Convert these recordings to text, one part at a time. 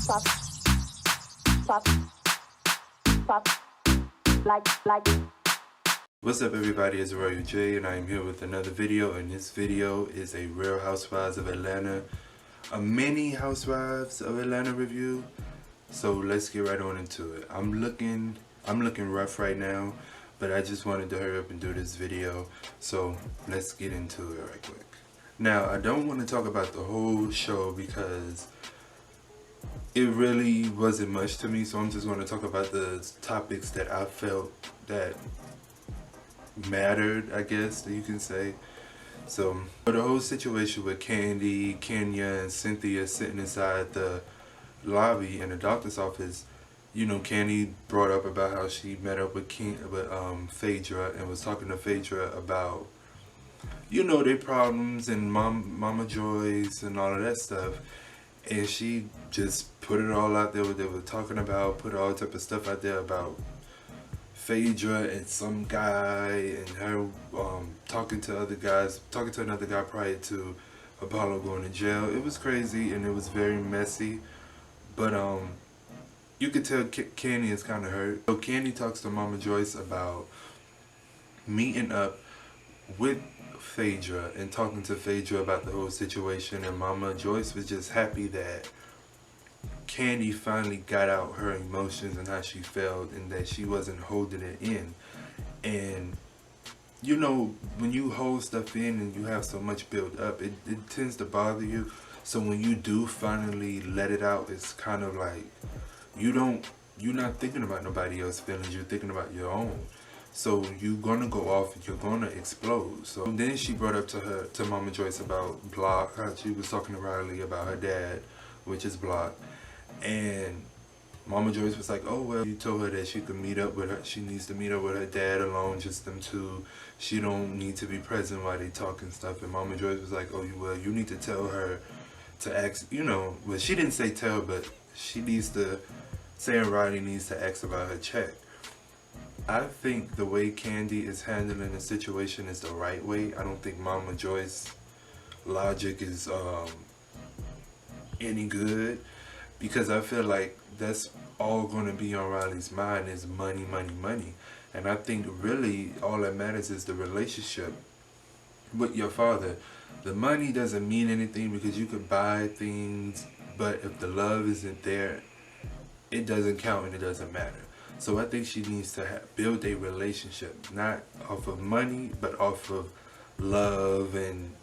pop, pop, pop, like. What's up everybody, it's Royal J and I am here with another video, and this video is a Real Housewives of Atlanta, a mini Housewives of Atlanta review. So let's get right on into it. I'm looking rough right now, but I just wanted to hurry up and do this video, so let's get into it right quick. Now, I don't want to talk about the whole show because it really wasn't much to me, so I'm just going to talk about the topics that I felt that mattered, I guess that you can say. So the whole situation with Candy, Kenya, and Cynthia sitting inside the lobby in the doctor's office, you know, Candy brought up about how she met up with Phaedra and was talking to Phaedra about, you know, their problems and Mama Joyce and all of that stuff. And she just put it all out there, what they were talking about, put all type of stuff out there about Phaedra and some guy and her talking to another guy prior to Apollo going to jail. It was crazy and it was very messy, but you could tell Candy is kind of hurt. So Candy talks to Mama Joyce about meeting up with Phaedra and talking to Phaedra about the whole situation, and Mama Joyce was just happy that Candy finally got out her emotions and how she felt, and that she wasn't holding it in. And you know, when you hold stuff in and you have so much built up, it tends to bother you. So when you do finally let it out, it's kind of like you're not thinking about nobody else's feelings, you're thinking about your own. So you're gonna go off and you're gonna explode. So then she brought up to Mama Joyce about Block, how she was talking to Riley about her dad, which is Block. And Mama Joyce was like, oh well, you told her that she could meet up with her, she needs to meet up with her dad alone, just them two. She don't need to be present while they talk and stuff. And Mama Joyce was like, oh well, you need to tell her to ask, you know, well she didn't say tell, but she needs to, saying Riley needs to ask about her check. I think the way Candy is handling the situation is the right way. I don't think Mama Joyce's logic is any good, because I feel like that's all going to be on Riley's mind is money, money, money. And I think really all that matters is the relationship with your father. The money doesn't mean anything because you could buy things, but if the love isn't there, it doesn't count and it doesn't matter. So I think she needs to build a relationship, not off of money, but off of love and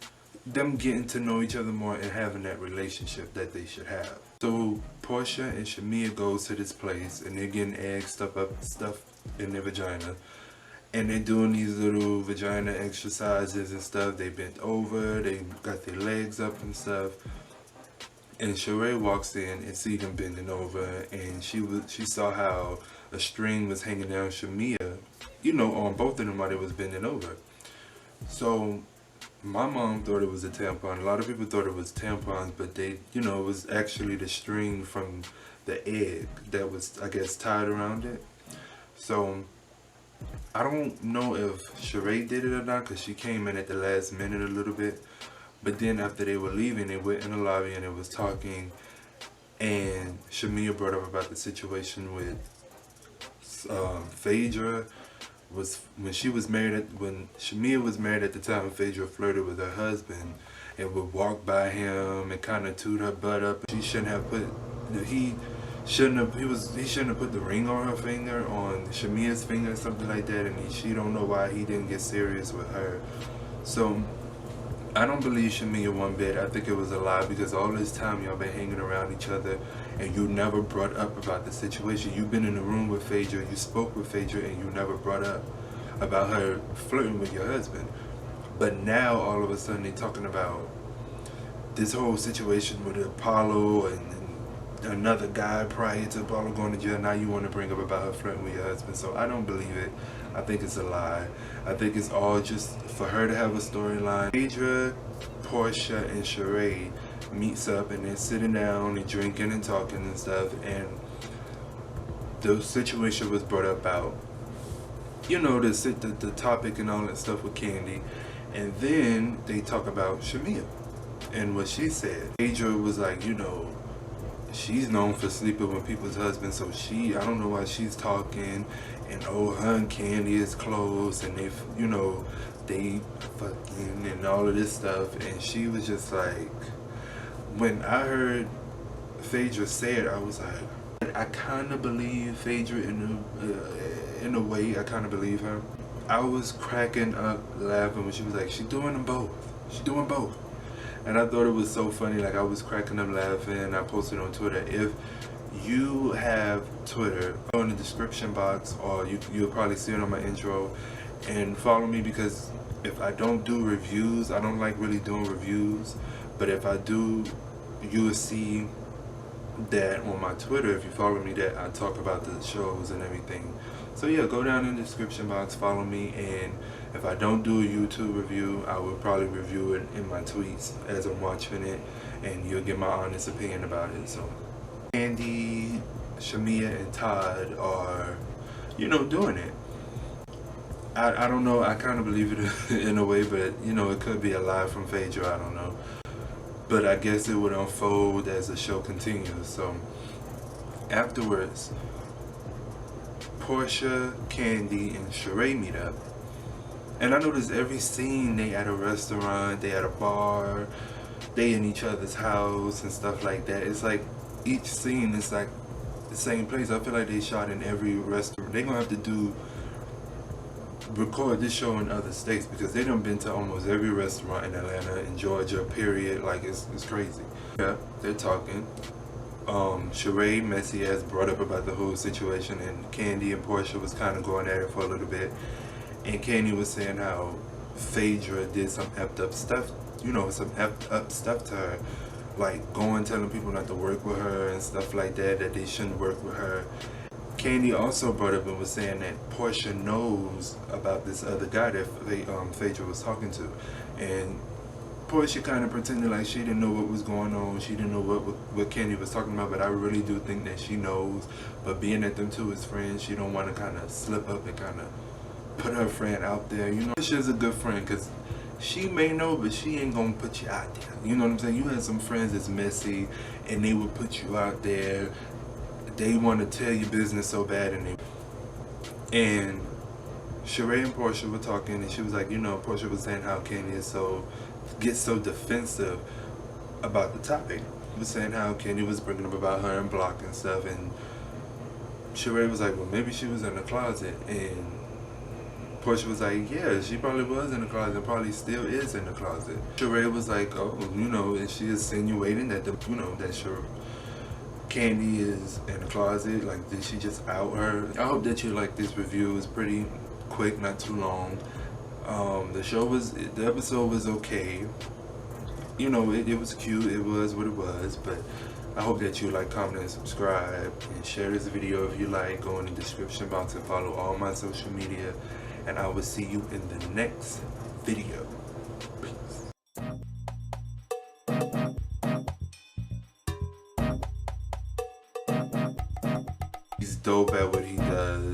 them getting to know each other more and having that relationship that they should have. So Portia and Shamia goes to this place and they're getting eggs stuff in their vagina. And they're doing these little vagina exercises and stuff. They bent over, they got their legs up and stuff. And Sheree walks in and see them bending over, and she saw how a string was hanging down Shamia, you know, on both of them while they was bending over. So my mom thought it was a tampon. A lot of people thought it was tampons, but they, you know, it was actually the string from the egg that was, I guess, tied around it. So I don't know if Sheree did it or not, because she came in at the last minute a little bit. But then after they were leaving, they went in the lobby and they was talking, and Shamia brought up about the situation with Phaedra. Was when Shamia was married at the time, Phaedra flirted with her husband and would walk by him and kind of toot her butt up. She shouldn't have put he shouldn't have put the ring on her finger, on Shamia's finger, something like that, and she don't know why he didn't get serious with her. So I don't believe Shamia one bit. I think it was a lie, because all this time y'all been hanging around each other and you never brought up about the situation. You've been in the room with Phaedra, you spoke with Phaedra, and you never brought up about her flirting with your husband. But now all of a sudden they're talking about this whole situation with Apollo and another guy prior to Apollo going to jail. Now you want to bring up about her flirting with your husband. So I don't believe it. I think it's a lie. I think it's all just for her to have a storyline. Phaedra, Portia, and Sheree meets up and they're sitting down and drinking and talking and stuff, and the situation was brought up about, you know, the topic and all that stuff with Candy. And then they talk about Shamia and what she said. Phaedra was like, you know, she's known for sleeping with people's husbands, so I don't know why she's talking, and her and Candy is close, and they fucking and all of this stuff, and she was just like, when I heard Phaedra say it, I was like, I kind of believe Phaedra in a way. I kind of believe her. I was cracking up laughing when she was like, she's doing them both. She's doing both. And I thought it was so funny. Like, I was cracking up laughing. I posted on Twitter. If you have Twitter, go in the description box, or you'll probably see it on my intro, and follow me, because if I don't do reviews, I don't like really doing reviews, but if I do, you'll see that on my Twitter. If you follow me, that I talk about the shows and everything. So yeah, go down in the description box, follow me, and if I don't do a YouTube review, I will probably review it in my tweets as I'm watching it, and you'll get my honest opinion about it. So Andy, Shamia, and Todd are, doing it. I don't know, I kind of believe it in a way, but it could be a lie from Phaedra, I don't know. But I guess it would unfold as the show continues. So afterwards, Portia, Candy, and Sheree meet up. And I noticed every scene, they at a restaurant, they at a bar, they in each other's house and stuff like that. It's like each scene is like the same place. I feel like they shot in every restaurant. They're gonna have to record this show in other states, because they done been to almost every restaurant in Atlanta, in Georgia, period. Like, it's crazy. Yeah, they're talking. Sheree, messy ass, brought up about the whole situation, and Candy and Portia was kind of going at it for a little bit. And Candy was saying how Phaedra did some effed up stuff, some effed up stuff to her, like going telling people not to work with her and stuff like that, that they shouldn't work with her. Candy also brought up and was saying that Portia knows about this other guy that Phaedra was talking to, and Portia kind of pretended like she didn't know what was going on. She didn't know what Candy was talking about, but I really do think that she knows. But being that them two is friends, she don't want to kind of slip up and kind of put her friend out there. Portia's a good friend, because she may know, but she ain't gonna put you out there. You know what I'm saying? You had some friends that's messy, and they would put you out there. They want to tell you business so bad, and Sheree and Portia were talking, and she was like, Portia was saying how Candy gets so defensive about the topic. She was saying how Candy was bringing up about her and Block and stuff, and Sheree was like, well, maybe she was in the closet, and Portia was like, yeah, she probably was in the closet, probably still is in the closet. Sheree was like, oh, and she insinuating that Candy is in the closet. Like, did she just out her? I hope that you like this review. It was pretty quick, not too long. The episode was okay. It was cute. It was what it was. But I hope that you like, comment, and subscribe, and share this video if you like. Go in the description box and follow all my social media, and I will see you in the next video. Peace. He's dope at what he does.